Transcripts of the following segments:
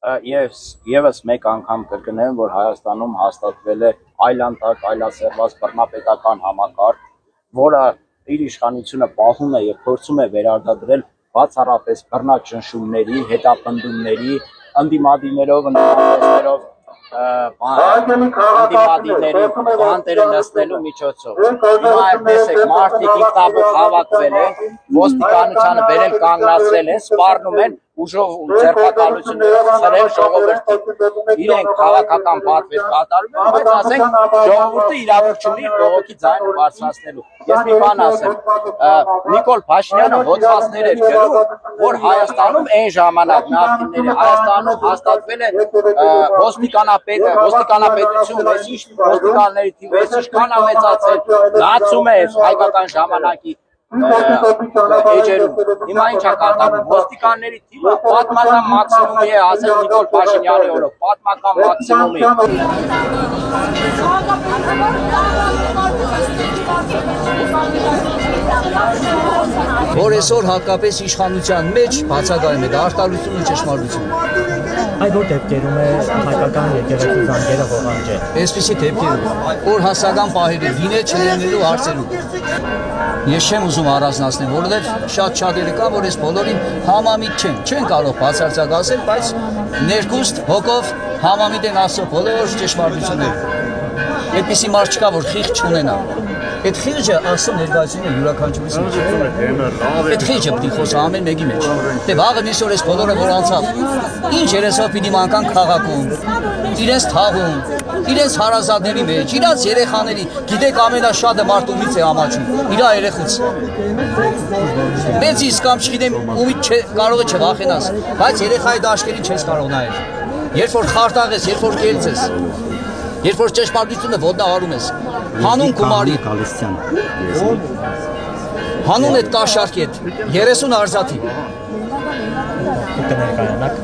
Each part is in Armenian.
Եվս մեկ անգամ կրկնեմ, որ Հայաստանում հաստատվել է այլանդակ, այլասերված բռնապետական համակարգ, որը իր իշխանությունը պահում է եւ փորձում է վերարտադրել բացառապես բռնաճնշումների, հետապնդումների, ընդդիմադիրներով, ընդդիմատեսներով ընդդիմադիրների բանտերը նստելու միջոցով։ Հիմա տեսեք, մարդիկ ինքնաբուխ հավաքվել են, ոստիկանությանը բերել կանգնացրել են, սպառնում են ուժով ձերբակալություններով խրել ժողովրդին։ Իրենք քաղաքական պատվեր կատարում են, բայց ասենք ժողովուրդը իրավունք չունի բողոքի ձայնը բարձրացնելու։ Ես մի բան ասեմ, Նիկոլ Փաշինյանը հոդվածներ էր գրում, որ Հայաստանում այն ժամանակ նախկինների Հայաստանում հաստատվել է ոստիկանապետություն, այսինչ ոստիկանների թիվը այսինքան մեծացել, լացում է հայկական ժամանակի էջերում։ Հիմա ինչ է կատարվում, ոստիկանների թիվը պատմական մաքսիմումի է հասել Նիկոլ Փաշինյանի օրոք, պատմական մաքսիմումի։ Որ այսօր հակապես իշխանության մեջ բացակայում է, դա արտահայտություն ու ճշմարտություն։ Այդ որ դեպքերում է հայկական եկեղեցու զանգերը հողանջել։ Այսպիսի դեպքերում, որ հասական պահերի լինել չլինելու հարցերում։ Ես չեմ ուզում առանձնացնել, որովհետև շատ-շատերը կան, որ այս բոլորին համամիտ չեն կարող բացարձակ ասել, բայց ներքուստ հոգով համամիտ են ասում բոլոր ճշմարտությունները։ Այդպիսի մարդ չկա, որ խիղճ չունենա։ Այդ խիղճը ասում ներկայացնում է յուրաքանչյուրիս մեջ։ Այդ խիղճը պետք է խոսա ամեն մեկի մեջ։ Դե վաղը միսօր այս բոլորը որ անցավ, ինչ երեսով պիտի մանքան քաղաքում, իրենց թաղում, իրենց հարազատների մեջ, իրաց երեխաների, գիտեք ամենաշատը մարդ ումից է ամաչում, իր երեխուց։ Մեծ իսկ կամ չգիտեմ ումից կարող է չվախենաս, բայց երեխայի դաշտերին չես կարող նայել։ Երբ որ խարտաղ ես, երբ որ կելց ես, երբ որ ճշմարտությունը ոտնահարում ես, հանուն գումարի, հանուն այդ կաշառքի հետ 30 արծաթի։ Դուք կներկայանաք։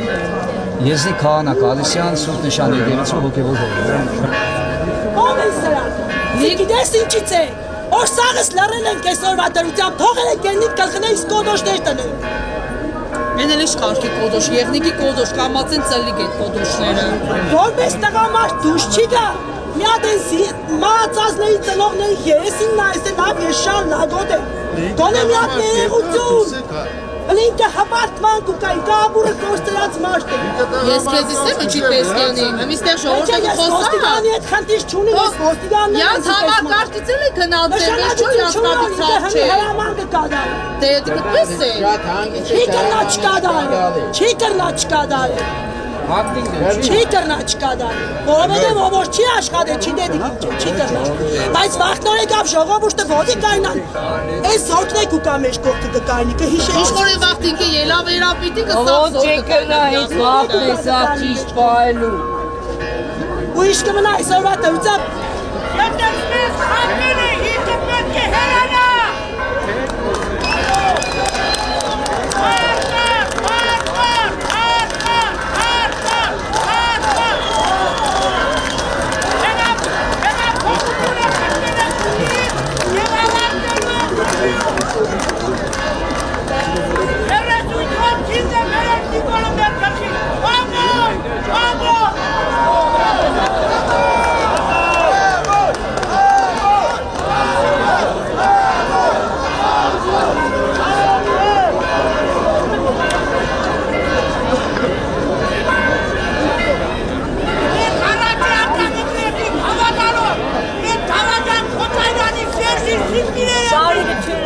Եզնիկ Քահանա Գալստյան, Սուրբ Նշան եկեղեցու հոգևոր հովիվ։ Ո՞վ է սրանք։ Գիտես ինչից է։ Որ սաղս լռել ենք այսօրվա դրությամբ, թողել ենք ենիք կլխնել իսկ կոդոշներ տնել։ Են էլ իշխարքի կոդոշ, եղնիկի կոդոշ, կամացեն ծլիկ այդ կոդոշները։ Որպես տղամարդ դուշ չի գա։ Մի հատ են մահացածների ծնողների երեսին նայես է լավ ես շան լագոտ է։ Դոնե մի հատ ներեղություն։ Ինքը հապարտման կուկա, ինքը աբուրը կորստերած մարդ է։ Ես քեզ իսեմ ինչի տեսկյանի, մստեղ ժողովուրդը խոսա։ Ոստիգանի հետ խնդիր չունի, ես ոստիգանն եմ։ Յանց համակարգից էլ է գնացել, ես չէ հաստատի ցավ չէ։ Հրաման կկադա։ Դե դպես է։ Չի կրնա չկադա։ Չի կրնա չկադա։ Չի կրնա չկադա։ Որովհետև ով չի աշխատել, չի դեդիկ, չի կրնա։ Բայց վախտորը գավ ժողովուրդը ոտի կայնան։ Այս զորքնեք ու կա մեջ կողքը կկայնի, կհիշեն։ Ինչ որ է վախտինքը ելա վերապիտի կսավ Ո՞չ կրնա, այս վախտն է սա ճիշտ պահելու։ Ու իշ կմնա այսօրվա դրությամբ։ Եթե մեզ խապել է, ինքը պետք է հեռանա։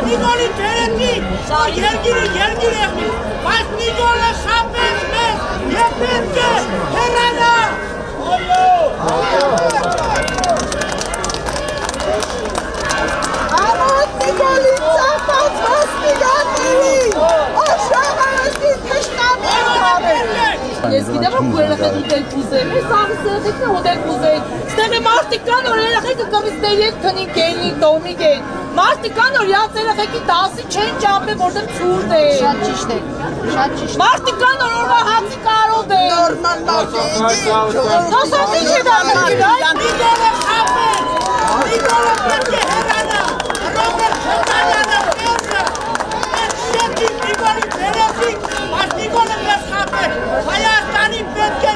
Նիկոլի թերեքի, երգիր եղնի, բայց Նիկոլը խապեց մեզ, և պետք է հեռանա։ Ամոտ Նիկոլի ծախած ոստիգանների, աշխաղարստի թշնամի խավեր։ Ես գիտեմ, որ երեխեք ուտել կուզեն, ես աղիս երեխեքն է ուտել կուզեն։ Ստեղ է մարդիկ կան, որ երեխեքը կվից դերիեք տնին կենին, տոմիկ են։ Մարդիկ կան, որ յաց երեխեքի դասի չեն ճամպե, որտեղ ծուրդ է։ Շատ ճիշտ է, շատ ճիշտ։ Մարդիկ կան, որ օրվա հացի կարոտ է։ Նորմալ լավի։ Հասած ինչ է դարձել, Նիկոլը խապեց, Նիկոլը պետք է հեռանա, Ռոբերտ Հոկալյանը պետքը, ես շեքի Նիկոլի թերեքի, բայց Նիկոլը մեզ խապեց, Հայաստանի պետք է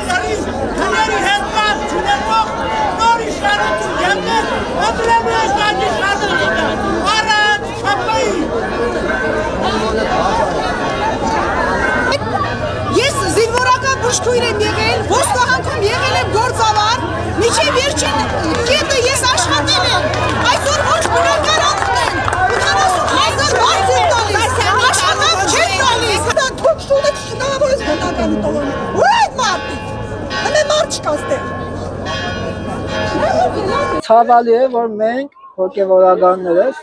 դաշտույր եմ եղել, ոստիկանքում եղել եմ գործավար, միջև վերջին կետը ես աշխատել եմ, այսօր ոչ բնակարանում են, 80,000 մարդ են տալիս, աշխատանք չեն տալիս, թող շունը շնորհավոր ես բնականի տողում, ու այդ մարդիկ, հնե մարդ չկա ստեղ։ Ցավալի է, որ մենք հոգևորականներս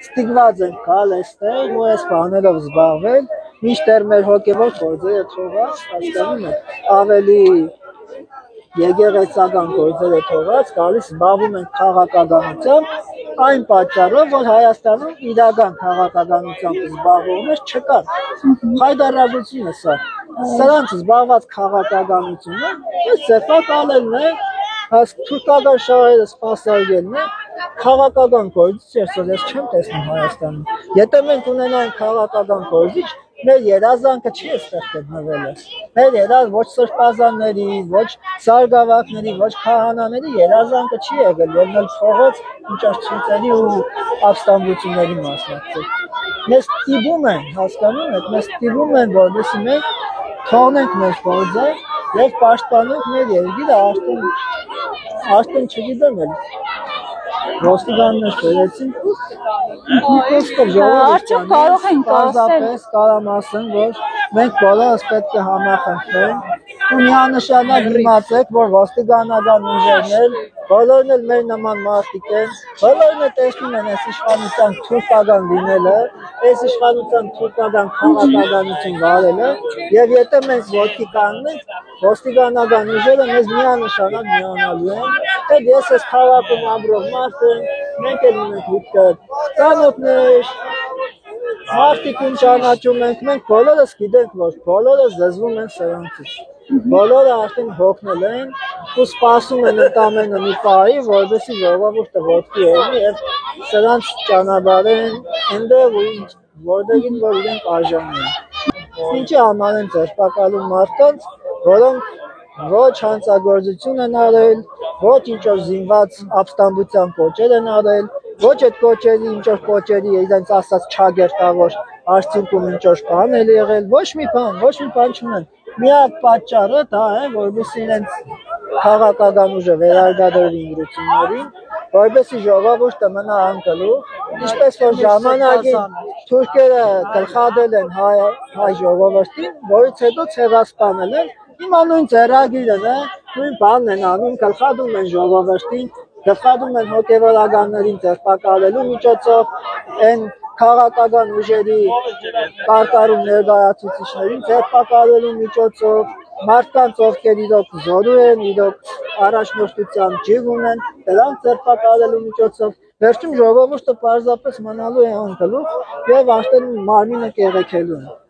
ստիգված ենք գալ այստեղ ու այս բաներով զբաղվել, մինչդեռ մեր հոգևոր գործերը թողած, հասկանում եք, ավելի եկեղեցական գործերը թողած, գալիս զբաղվում ենք քաղաքականությամբ, այն պատճառով, որ Հայաստանում իրական քաղաքականությամբ զբաղվողներ չկան։ Խայդարագություն է սա։ Սրանց զբաղված քաղաքականությունը այս ձերբակալելն է, թուրքական շահերը սպասարկելն է, քաղաքական գործիչ ես չեմ տեսնում Հայաստանում։ Եթե մենք ունենայինք քաղաքական գործիչ, մեր երազանքը չի այստեղ գտնվել է։ Մեր ոչ սրբազանների, ոչ սարգսակների, ոչ քահանաների երազանքը չի եղել ելնել փողոց միջազգային ու ապստամբությունների մասնակցել։ Մեզ ստիպում են, հասկանում եք, մեզ ստիպում են, որովհետեւ մենք թողնենք մեր գործը եւ պաշտպանենք մեր երկիրը արդեն չգիտեմ էլ ոստիկաններ վերեցին Արդյոք կարող ենք ասել կարամ ասեմ, որ մենք բոլորս պետք է համախմբվենք ու միանշանակ իմացեք, որ ոստիկանական ուժերն բոլորն էլ մեր նման մարդիկ են, բոլորն էլ տեսնում են այս իշխանության թուրքական լինելը, այս իշխանության թուրքական քաղաքականություն վարելը, եւ եթե մենք ոտքի կանգնենք, ոստիկանական ուժերը մեզ միանշանակ միանալու են, թե ես այս քաղաքում ապրող մարդ եմ, մենք էլ ունենք դուք ծանոթներ, մարդիկ ում ճանաչում ենք, մենք բոլորս գիտենք, որ բոլորը զզվում են սրանցից, բոլորը արդեն հոգնել են ու սպասում են ընդամենը մի պահի, որովհետեւ ժողովուրդը ոտքի ելնի եւ սրանց ճանապարհեն այնտեղ որտեղին որ իրենք արժանի են։ Ինչի համար են ձերբակալում մարդկանց, որոնք ոչ հանցագործություն են արել, ոչ ինչ-որ զինված ապստամբության կոչեր են արել, ոչ այդ կոչերի ինչ-որ կոչերի իրենց ասած չագերտավոր արդյունքում ինչ-որ բան է եղել, ոչ մի բան չունեն։ Միակ պատճառը դա է, որովհետեւ իրենց քաղաքական ուժը վերարգադրվի ինքնություններին, որովհետեւ ժողովուրդը մնա անկլուխ, ինչպես որ ժամանակին թուրքերը գլխադել են հայ ժողովրդին, որից հետո ցեղասպանել են, հիմա նույն ծերագիրն է, նույն բանն են անում, գլխադում են ժողովրդին, գլխադում են հոգևորականներին ձերբակալելու միջոցով, այն քաղաքական ուժերի կարկառուն ներկայացուցիչներին ձերբակալելու միջոցով, մարդկանց ովքեր իրոք զորու են, իրոք առաջնորդության ջիղ ունեն, դրանք ձերբակալելու միջոցով, վերջում ժողովուրդը պարզապես մնալու է անկլուխ եւ արդեն մարմինը կեղեքելու է։